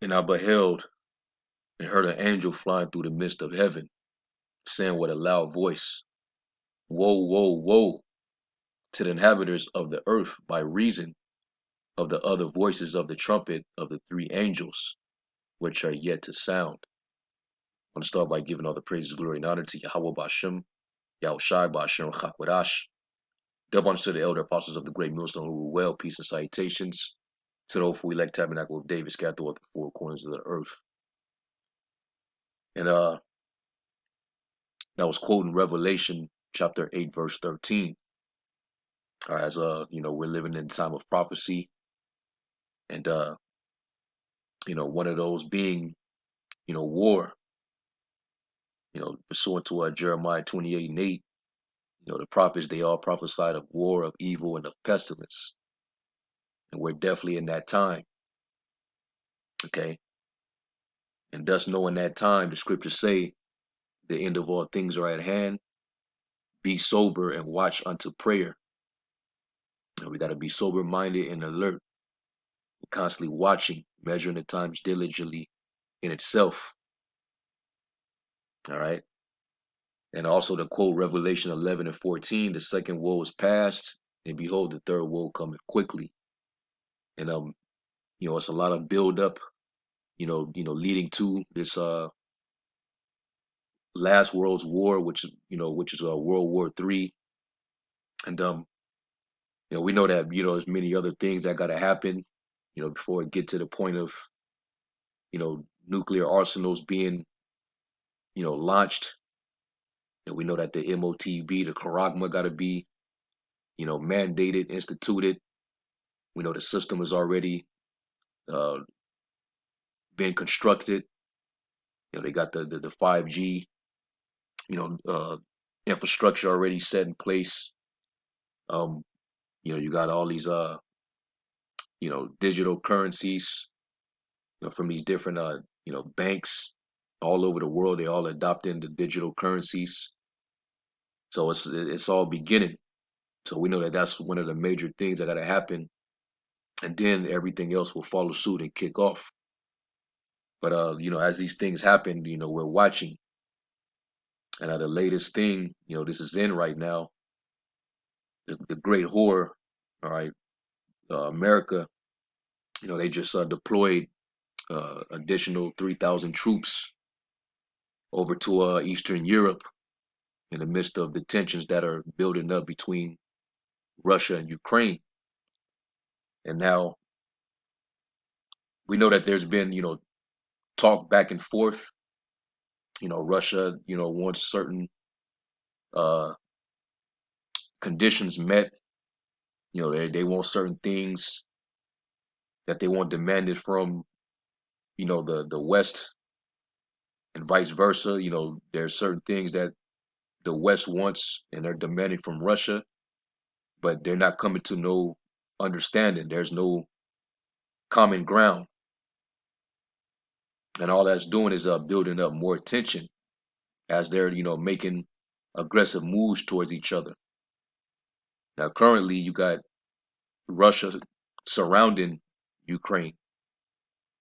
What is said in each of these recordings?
And I beheld and heard an angel flying through the midst of heaven, saying with a loud voice, Woe, woe, woe to the inhabitants of the earth by reason of the other voices of the trumpet of the three angels, which are yet to sound. I want to start by giving all the praises, glory, and honor to Yahweh Bashem, Yahushai Bashem, Chakwadash. Double honor to the elder apostles of the great millstone who rule well, peace and salutations to the hopeful elect tabernacle of David scattered throughout the four corners of the earth. And that was quoting Revelation chapter 8, verse 13. As we're living in a time of prophecy, and one of those being, war, pursuant to Jeremiah 28 and 8, the prophets, they all prophesied of war, of evil, and of pestilence. And we're definitely in that time. Okay. And thus knowing that time, the scriptures say the end of all things are at hand. Be sober and watch unto prayer. And we got to be sober minded and alert, constantly watching, measuring the times diligently in itself. All right. And also to quote Revelation 11 and 14, the second woe is past, and behold, the third woe cometh quickly. And it's a lot of build up, leading to this last world's war, which is World War III. And we know that there's many other things that got to happen, before it get to the point of nuclear arsenals being launched. And we know that the MOTB, the Karagma, got to be mandated, instituted. We know the system has already uh, been constructed. They got the 5G, infrastructure already set in place. You got all these digital currencies, from these different banks all over the world. They all adopting the digital currencies. So it's all beginning. So we know that that's one of the major things that got to happen, and then everything else will follow suit and kick off. But as these things happen, we're watching. And the latest thing, this is in right now, the great horror, all right, America, they just deployed additional 3,000 troops over to Eastern Europe in the midst of the tensions that are building up between Russia and Ukraine. And now we know that there's been, talk back and forth. Russia, wants certain uh, conditions met. They want certain things that they want demanded from, the West, and vice versa. There's certain things that the West wants and they're demanding from Russia, but they're not coming to no understanding. There's no common ground. And all that's doing is building up more tension as they're, making aggressive moves towards each other. Now, currently, you got Russia surrounding Ukraine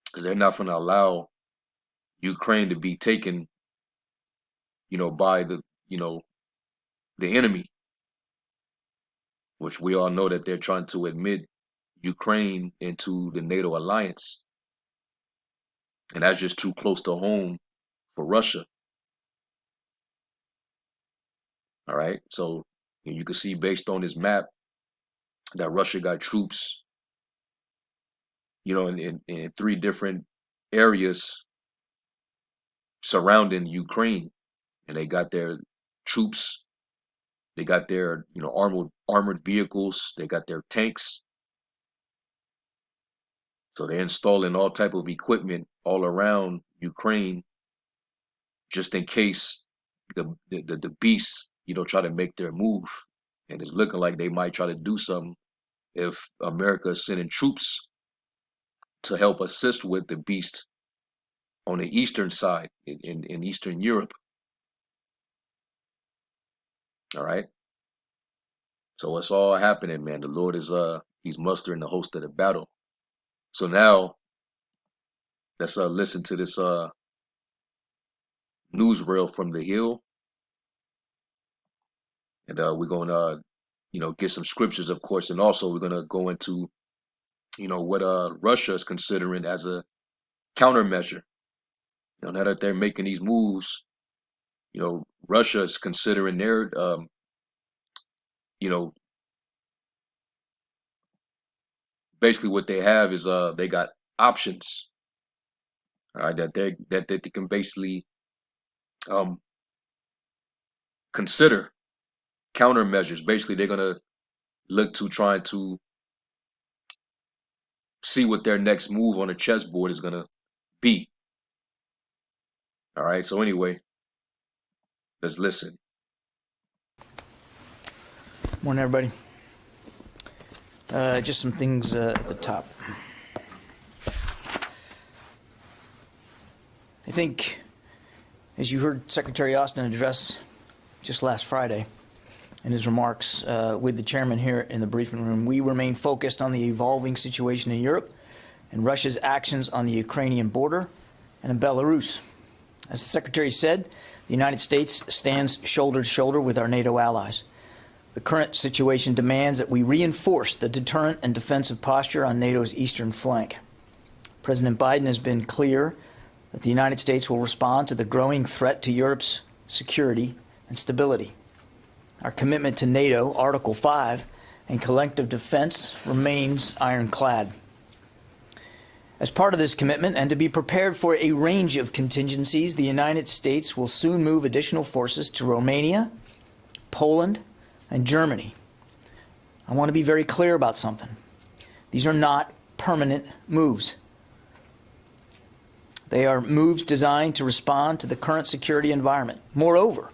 because they're not going to allow Ukraine to be taken, by the enemy, which we all know that they're trying to admit Ukraine into the NATO alliance. And that's just too close to home for Russia. All right. So you can see based on this map that Russia got troops, in three different areas surrounding Ukraine. And they got their troops, they got their, armored vehicles, they got their tanks. So they're installing all type of equipment all around Ukraine just in case the beasts, try to make their move. And it's looking like they might try to do something if America is sending troops to help assist with the beast on the eastern side in Eastern Europe. All right. So it's all happening, man. The Lord is he's mustering the host of the battle. So now, let's listen to this newsreel from the Hill, and we're gonna get some scriptures, of course, and also we're gonna go into what Russia is considering as a countermeasure. Now that they're making these moves, Russia is considering their you know basically what they have is they got options, all right, that they can basically um consider countermeasures. Basically, they're gonna look to trying to see what their next move on the chessboard is gonna be. All right. So anyway, let's listen. Morning, everybody. Just some things at the top. I think, as you heard Secretary Austin address just last Friday in his remarks with the chairman here in the briefing room, we remain focused on the evolving situation in Europe and Russia's actions on the Ukrainian border and in Belarus. As the Secretary said, the United States stands shoulder to shoulder with our NATO allies. The current situation demands that we reinforce the deterrent and defensive posture on NATO's eastern flank. President Biden has been clear that the United States will respond to the growing threat to Europe's security and stability. Our commitment to NATO, Article 5, and collective defense remains ironclad. As part of this commitment, and to be prepared for a range of contingencies, the United States will soon move additional forces to Romania, Poland, and Germany. I want to be very clear about something. These are not permanent moves. They are moves designed to respond to the current security environment. Moreover,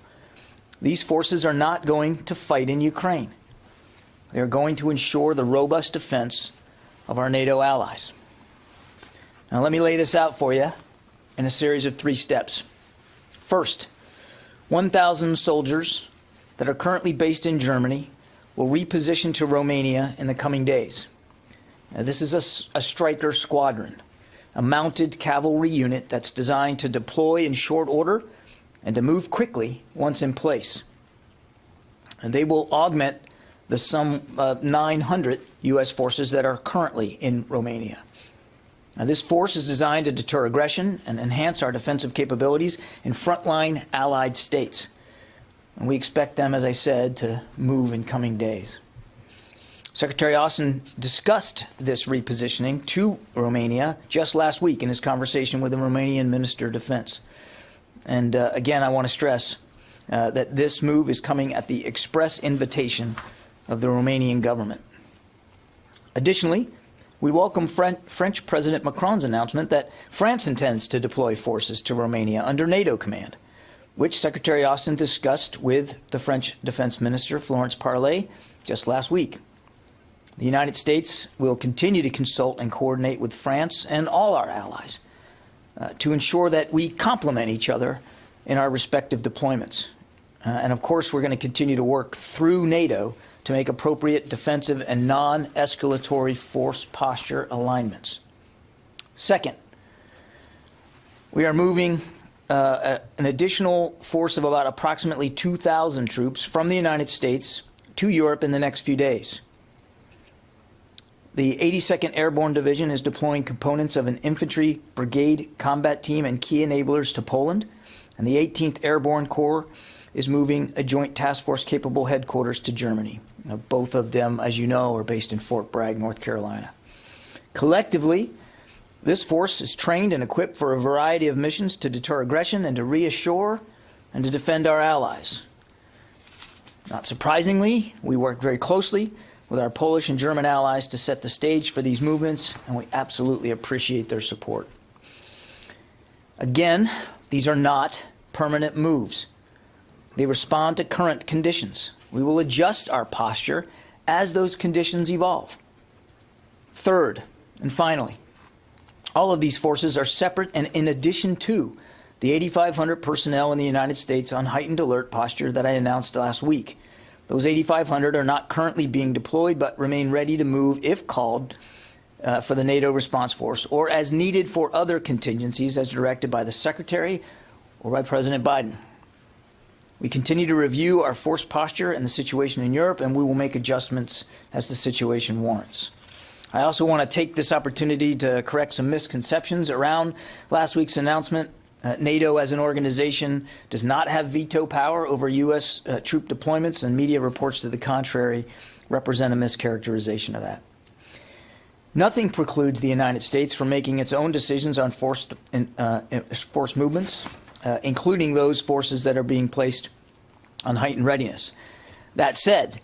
these forces are not going to fight in Ukraine. They are going to ensure the robust defense of our NATO allies. Now, let me lay this out for you in a series of 3 steps. First, 1,000 soldiers that are currently based in Germany will reposition to Romania in the coming days. Now, this is a Stryker squadron, a mounted cavalry unit that's designed to deploy in short order and to move quickly once in place. And they will augment the some 900 U.S. forces that are currently in Romania. Now, this force is designed to deter aggression and enhance our defensive capabilities in frontline allied states. And we expect them, as I said, to move in coming days. Secretary Austin discussed this repositioning to Romania just last week in his conversation with the Romanian Minister of Defense. And again, I want to stress that this move is coming at the express invitation of the Romanian government. Additionally, we welcome French President Macron's announcement that France intends to deploy forces to Romania under NATO command, which Secretary Austin discussed with the French Defense Minister, Florence Parly, just last week. The United States will continue to consult and coordinate with France and all our allies to ensure that we complement each other in our respective deployments. And of course, we're going to continue to work through NATO to make appropriate defensive and non-escalatory force posture alignments. Second, we are moving an additional force of about approximately 2,000 troops from the United States to Europe in the next few days. The 82nd Airborne Division is deploying components of an infantry brigade combat team and key enablers to Poland, and the 18th Airborne Corps is moving a joint task force capable headquarters to Germany. Now, both of them, as you know, are based in Fort Bragg, North Carolina. Collectively, this force is trained and equipped for a variety of missions to deter aggression and to reassure and to defend our allies. Not surprisingly, we work very closely with our Polish and German allies to set the stage for these movements, and we absolutely appreciate their support. Again, these are not permanent moves. They respond to current conditions. We will adjust our posture as those conditions evolve. Third, and finally, all of these forces are separate and in addition to the 8,500 personnel in the United States on heightened alert posture that I announced last week. Those 8,500 are not currently being deployed, but remain ready to move if called for the NATO response force, or as needed for other contingencies as directed by the Secretary or by President Biden. We continue to review our force posture and the situation in Europe, and we will make adjustments as the situation warrants. I also want to take this opportunity to correct some misconceptions around last week's announcement. NATO as an organization does not have veto power over U.S. Troop deployments, and media reports to the contrary represent a mischaracterization of that. Nothing precludes the United States from making its own decisions on force movements, including those forces that are being placed on heightened readiness. That said,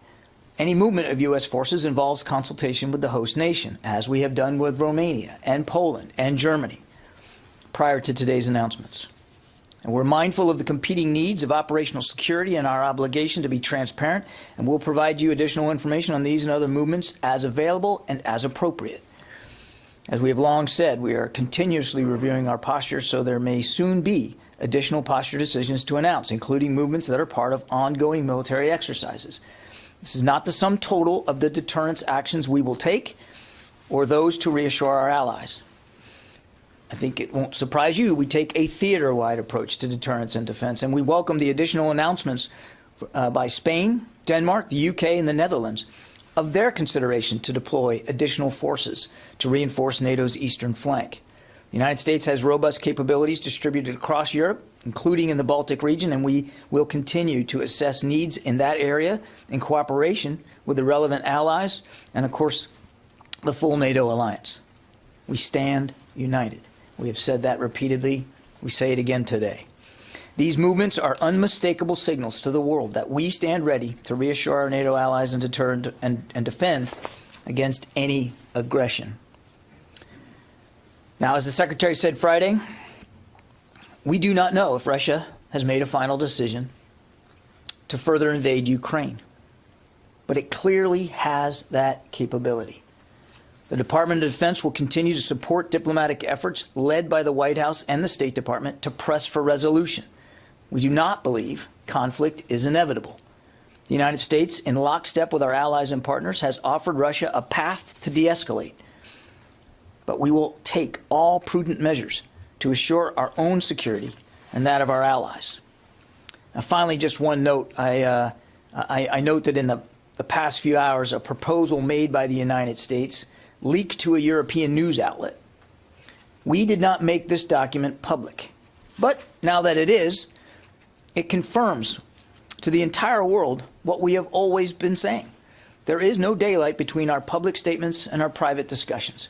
any movement of U.S. forces involves consultation with the host nation, as we have done with Romania and Poland and Germany prior to today's announcements. And we're mindful of the competing needs of operational security and our obligation to be transparent, and we'll provide you additional information on these and other movements as available and as appropriate. As we have long said, we are continuously reviewing our posture, so there may soon be additional posture decisions to announce, including movements that are part of ongoing military exercises. This is not the sum total of the deterrence actions we will take or those to reassure our allies. I think it won't surprise you, we take a theater-wide approach to deterrence and defense, and we welcome the additional announcements by Spain, Denmark, the UK, and the Netherlands of their consideration to deploy additional forces to reinforce NATO's eastern flank. The United States has robust capabilities distributed across Europe, including in the Baltic region, and we will continue to assess needs in that area in cooperation with the relevant allies and, of course, the full NATO alliance. We stand united. We have said that repeatedly. We say it again today. These movements are unmistakable signals to the world that we stand ready to reassure our NATO allies and deter and defend against any aggression. Now, as the Secretary said Friday, we do not know if Russia has made a final decision to further invade Ukraine, but it clearly has that capability. The Department of Defense will continue to support diplomatic efforts led by the White House and the State Department to press for resolution. We do not believe conflict is inevitable. The United States, in lockstep with our allies and partners, has offered Russia a path to de-escalate. But we will take all prudent measures to assure our own security and that of our allies. Now, finally, just one note. I note that in the past few hours, a proposal made by the United States leaked to a European news outlet. We did not make this document public. But now that it is, it confirms to the entire world what we have always been saying. There is no daylight between our public statements and our private discussions.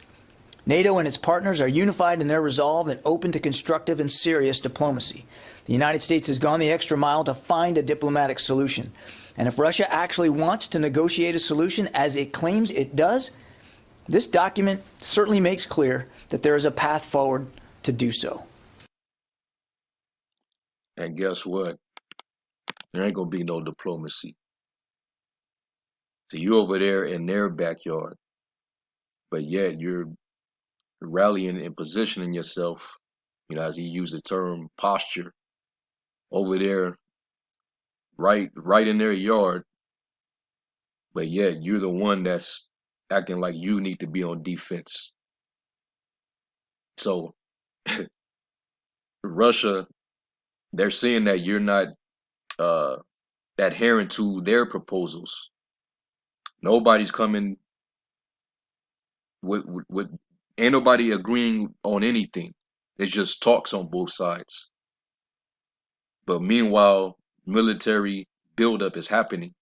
NATO and its partners are unified in their resolve and open to constructive and serious diplomacy. The United States has gone the extra mile to find a diplomatic solution. And if Russia actually wants to negotiate a solution, as it claims it does, this document certainly makes clear that there is a path forward to do so. And guess what? There ain't gonna be no diplomacy. So you over there in their backyard, but yet you're rallying and positioning yourself, as he used the term posture, over there, right in their yard, but yet you're the one that's acting like you need to be on defense. So Russia, they're saying that you're not uh, adhering to their proposals. Nobody's coming with ain't nobody agreeing on anything. It's just talks on both sides. But meanwhile, military buildup is happening,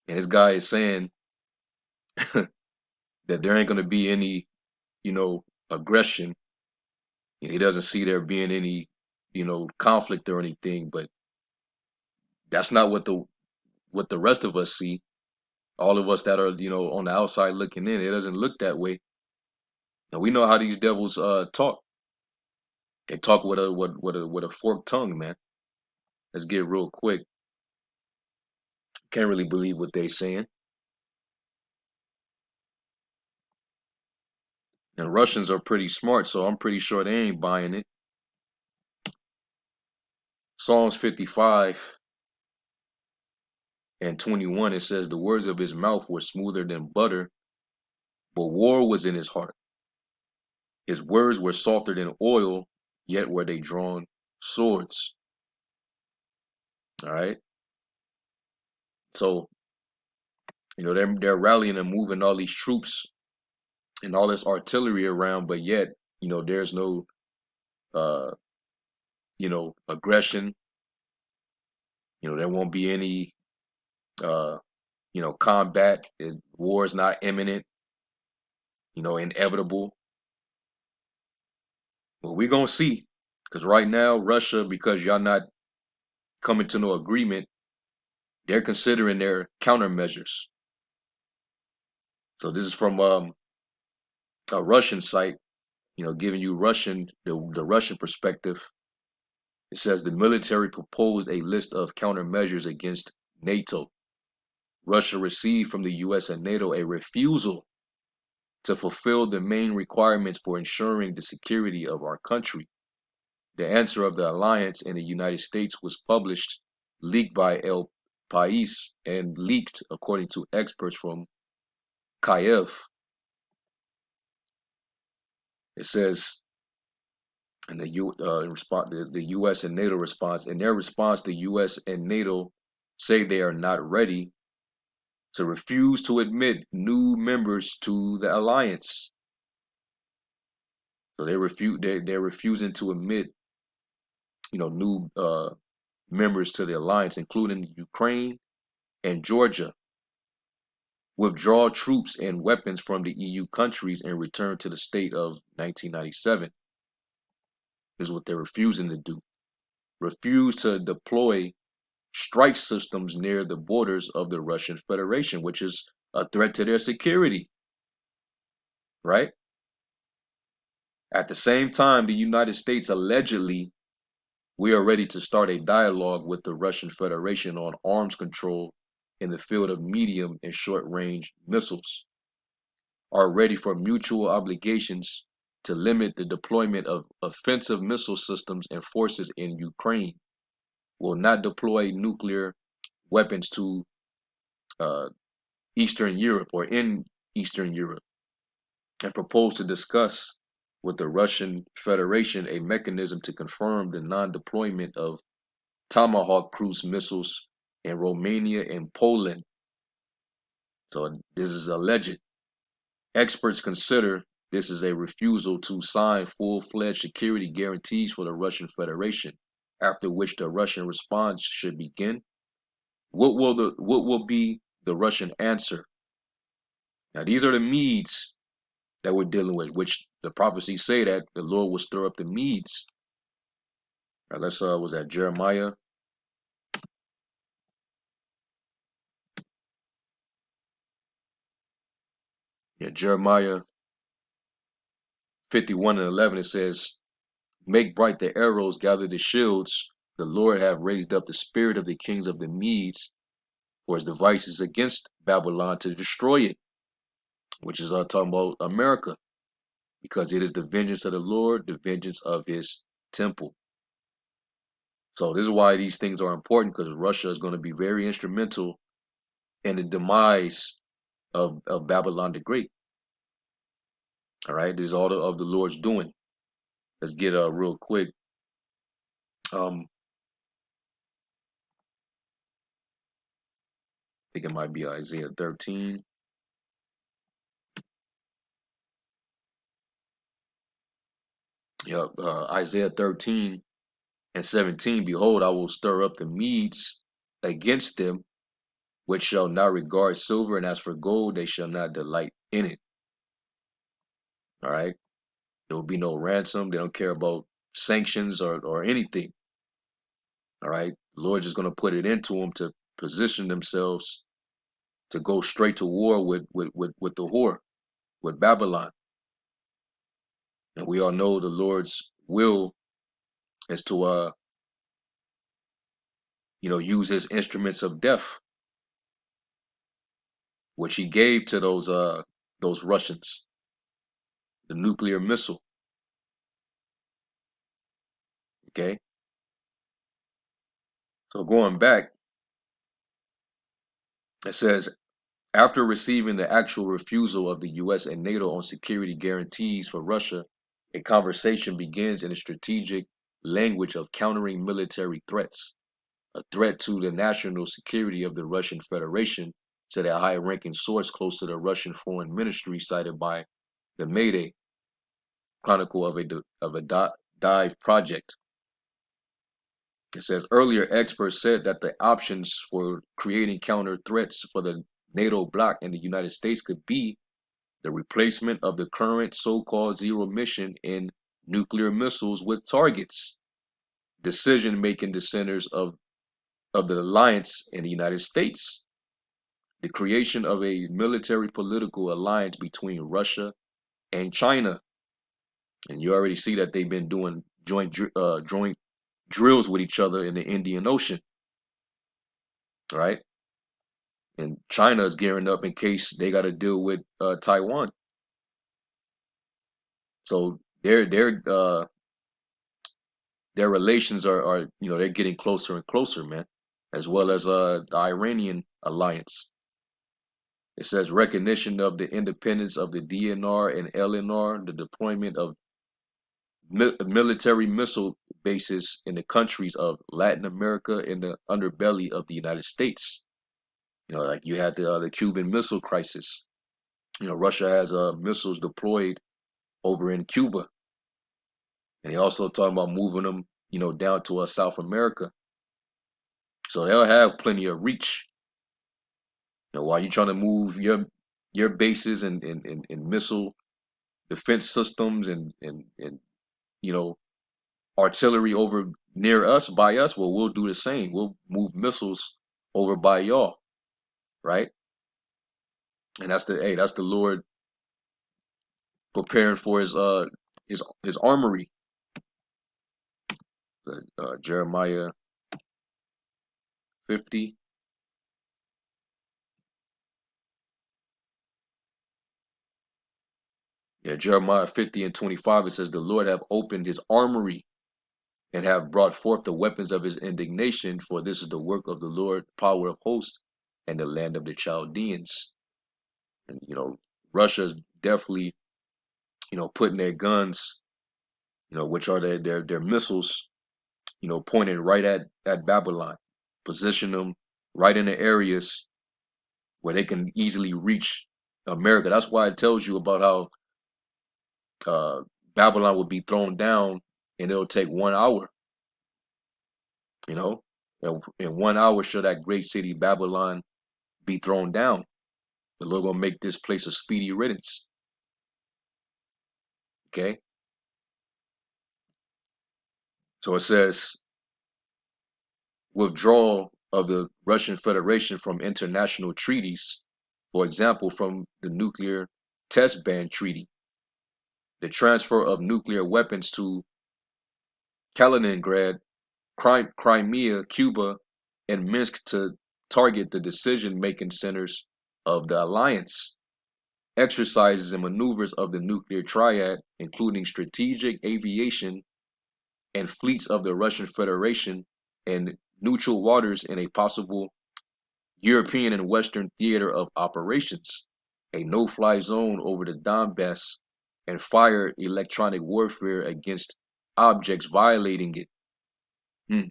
and this guy is saying that there ain't going to be any, aggression. He doesn't see there being any, conflict or anything. But that's not what the rest of us see. All of us that are, on the outside looking in, it doesn't look that way. And we know how these devils talk. They talk with a forked tongue, man. Let's get real quick. Can't really believe what they saying. And Russians are pretty smart, so I'm pretty sure they ain't buying it. Psalms 55 and 21, it says, the words of his mouth were smoother than butter, but war was in his heart. His words were softer than oil, yet were they drawn swords. All right. So, they're rallying and moving all these troops and all this artillery around, but yet, there's no uh, aggression. There won't be any uh, combat. War is not imminent, inevitable. Well, we're gonna see. Because right now, Russia, because y'all not coming to no agreement, they're considering their countermeasures. So this is from a Russian site, giving you the Russian perspective. It says the military proposed a list of countermeasures against NATO. Russia received from the US and NATO a refusal to fulfill the main requirements for ensuring the security of our country. The answer of the alliance in the United States was published, leaked by El País, and leaked according to experts from Kiev. It says in the U.S. and NATO response. In their response, the U.S. and NATO say they are not ready to refuse to admit new members to the alliance. So they're refusing to admit, new members to the alliance, including Ukraine and Georgia. Withdraw troops and weapons from the EU countries and return to the state of 1997 is what they're refusing to do. Refuse to deploy strike systems near the borders of the Russian Federation, which is a threat to their security, right? At the same time, the United States allegedly, we are ready to start a dialogue with the Russian Federation on arms control in the field of medium and short range missiles, are ready for mutual obligations to limit the deployment of offensive missile systems and forces in Ukraine, will not deploy nuclear weapons to uh, Eastern Europe or in Eastern Europe, and propose to discuss with the Russian Federation a mechanism to confirm the non-deployment of Tomahawk cruise missiles in Romania and Poland. So this is alleged. Experts consider this is a refusal to sign full-fledged security guarantees for the Russian Federation, after which the Russian response should begin. What will be the Russian answer? Now these are the Medes that we're dealing with, which the prophecies say that the Lord will stir up the Medes. All right, let's was that Jeremiah? Yeah, Jeremiah 51:11. It says, "Make bright the arrows, gather the shields. The Lord have raised up the spirit of the kings of the Medes for his devices against Babylon to destroy it," which is talking about America, because it is the vengeance of the Lord, the vengeance of his temple. So this is why these things are important, because Russia is going to be very instrumental in the demise of Babylon the Great. All right, this is all of the Lord's doing. Let's get real quick. I think it might be Isaiah 13. Yep, Isaiah 13:17. Behold, I will stir up the Medes against them, which shall not regard silver, and as for gold, they shall not delight in it. All right, there will be no ransom. They don't care about sanctions or anything. All right, the Lord's just going to put it into them to position themselves to go straight to war with the whore, with Babylon. And we all know the Lord's will is to use his instruments of death, which he gave to those Russians, the nuclear missile. Okay, so going back, it says, After receiving the actual refusal of the US and NATO on security guarantees for Russia, a conversation begins in a strategic language of countering military threats. A threat to the national security of the Russian Federation, said a high-ranking source close to the Russian Foreign Ministry cited by the Mayday Chronicle of a dive project. It says earlier experts said that the options for creating counter threats for the NATO bloc and the United States could be the replacement of the current so-called zero mission in nuclear missiles with targets, decision-making the centers of the alliance in the United States, the creation of a military political alliance between Russia and China. And you already see that they've been doing joint drills with each other in the Indian Ocean, right? And China is gearing up in case they got to deal with Taiwan. So their relations are they're getting closer and closer, man. As well as the Iranian alliance. It says recognition of the independence of the DNR and LNR, the deployment of military missile bases in the countries of Latin America in the underbelly of the United States. Like you had the Cuban Missile Crisis. Russia has missiles deployed over in Cuba, and they also talking about moving them, down to South America. So they'll have plenty of reach. While you're trying to move your bases and missile defense systems and you know artillery over near us by us, well, we'll do the same. We'll move missiles over by y'all, right? And that's the Lord preparing for his armory. Jeremiah 50. Yeah, Jeremiah 50 and 25, it says, the Lord have opened his armory and have brought forth the weapons of his indignation, for this is the work of the Lord, power of hosts, and the land of the Chaldeans. And Russia's definitely, putting their guns, which are their missiles, pointed right at Babylon, position them right in the areas where they can easily reach America. That's why it tells you about how Babylon would be thrown down, and it'll take 1 hour. You know, in 1 hour, should that great city Babylon be thrown down? The Lord gonna make this place a speedy riddance. Okay, so it says withdrawal of the Russian Federation from international treaties, for example, from the nuclear test ban treaty, the transfer of nuclear weapons to Kaliningrad, Crimea, Cuba, and Minsk to target the decision-making centers of the alliance, exercises and maneuvers of the nuclear triad, including strategic aviation and fleets of the Russian Federation and neutral waters in a possible European and Western theater of operations, a no-fly zone over the Donbass, and fire electronic warfare against objects violating it. Hmm.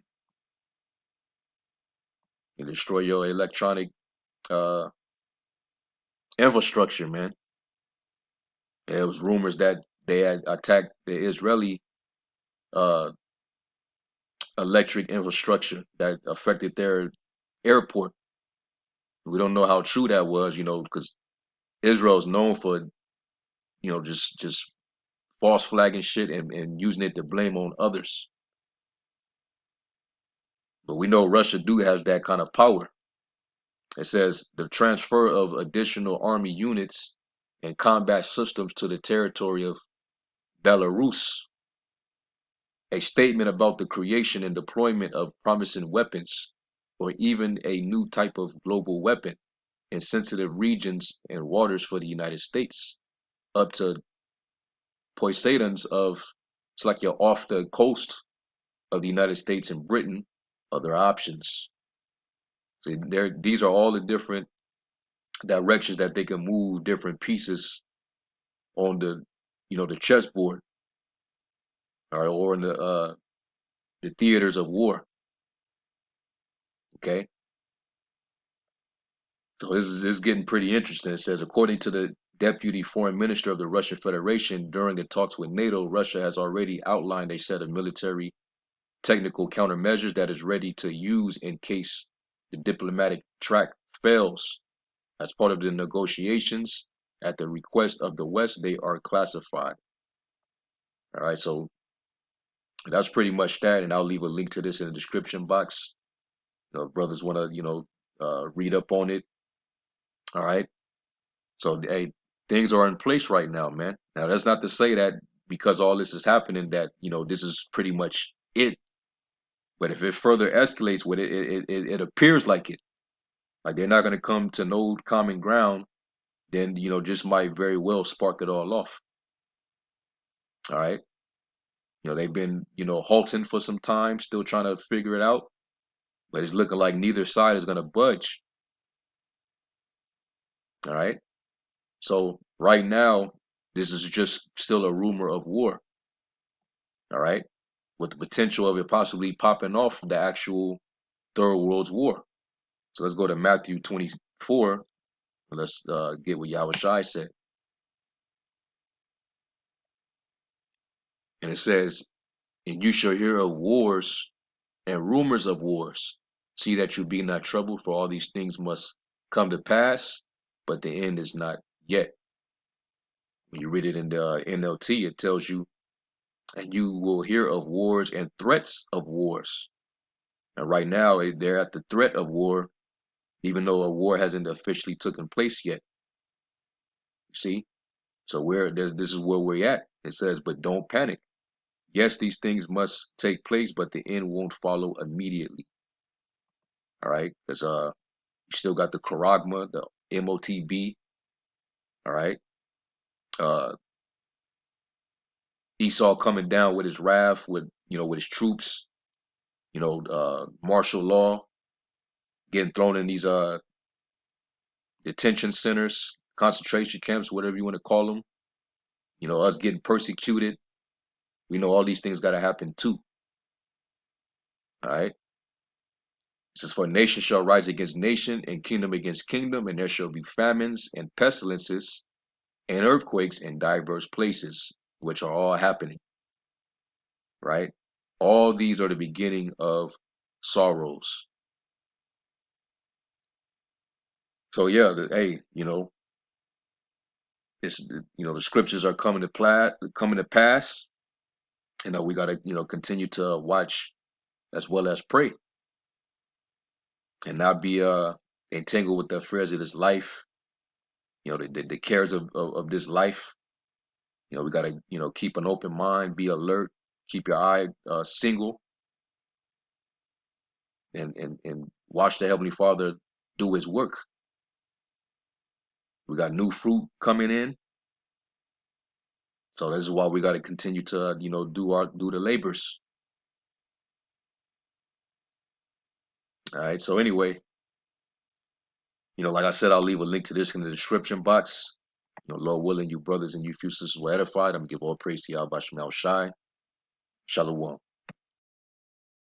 And destroy your electronic uh, infrastructure, man. There was rumors that they had attacked the Israeli uh, electric infrastructure that affected their airport. We don't know how true that was, because Israel is known for, just false flagging shit and using it to blame on others. But we know Russia do have that kind of power. It says the transfer of additional army units and combat systems to the territory of Belarus, a statement about the creation and deployment of promising weapons, or even a new type of global weapon in sensitive regions and waters for the United States, up to Poseidons of, it's like you're off the coast of the United States and Britain, other options. So these are all the different directions that they can move different pieces on the, the chessboard, all right, or in the theaters of war. Okay, so this is getting pretty interesting. It says, according to the deputy foreign minister of the Russian Federation, during the talks with NATO, Russia has already outlined a set of military technical countermeasures that is ready to use in case the diplomatic track fails. As part of the negotiations, at the request of the West, they are classified. All right, so that's pretty much that, and I'll leave a link to this in the description box. If brothers want to, read up on it. All right. So, hey, things are in place right now, man. Now, that's not to say that because all this is happening that this is pretty much it. But if it further escalates with it appears like it. Like they're not going to come to no common ground. Then just might very well spark it all off. All right. They've been halting for some time, still trying to figure it out. But it's looking like neither side is going to budge. All right. So right now, this is just still a rumor of war. All right, with the potential of it possibly popping off the actual Third World War. So let's go to Matthew 24. And let's get what Yahweh Shai said. And it says, and you shall hear of wars and rumors of wars. See that you be not troubled, for all these things must come to pass, but the end is not yet. When you read it in the NLT, it tells you, and you will hear of wars and threats of wars. And right now, they're at the threat of war, even though a war hasn't officially taken place yet. See? So this is where we're at. It says, but don't panic. Yes, these things must take place, but the end won't follow immediately. All right? Because you still got the Charagma, the MOTB, all right? Uh Esau coming down with his wrath, with his troops, martial law, getting thrown in these detention centers, concentration camps, whatever you want to call them. Us getting persecuted. We know all these things got to happen too. All right. It says, for nation shall rise against nation and kingdom against kingdom, and there shall be famines and pestilences and earthquakes in diverse places, which are all happening. Right. All these are the beginning of sorrows. So yeah, hey, it's the scriptures are coming to pass. We got to continue to watch as well as pray and not be entangled with the affairs of this life, the cares of this life. We got to keep an open mind, be alert, keep your eye single, and watch the Heavenly Father do His work. We got new fruit coming in, so this is why we got to continue to do the labors. All right. So anyway, like I said, I'll leave a link to this in the description box. Lord willing, you brothers and you few sisters were edified. I'm gonna give all praise to Yahweh Shai. Shalom.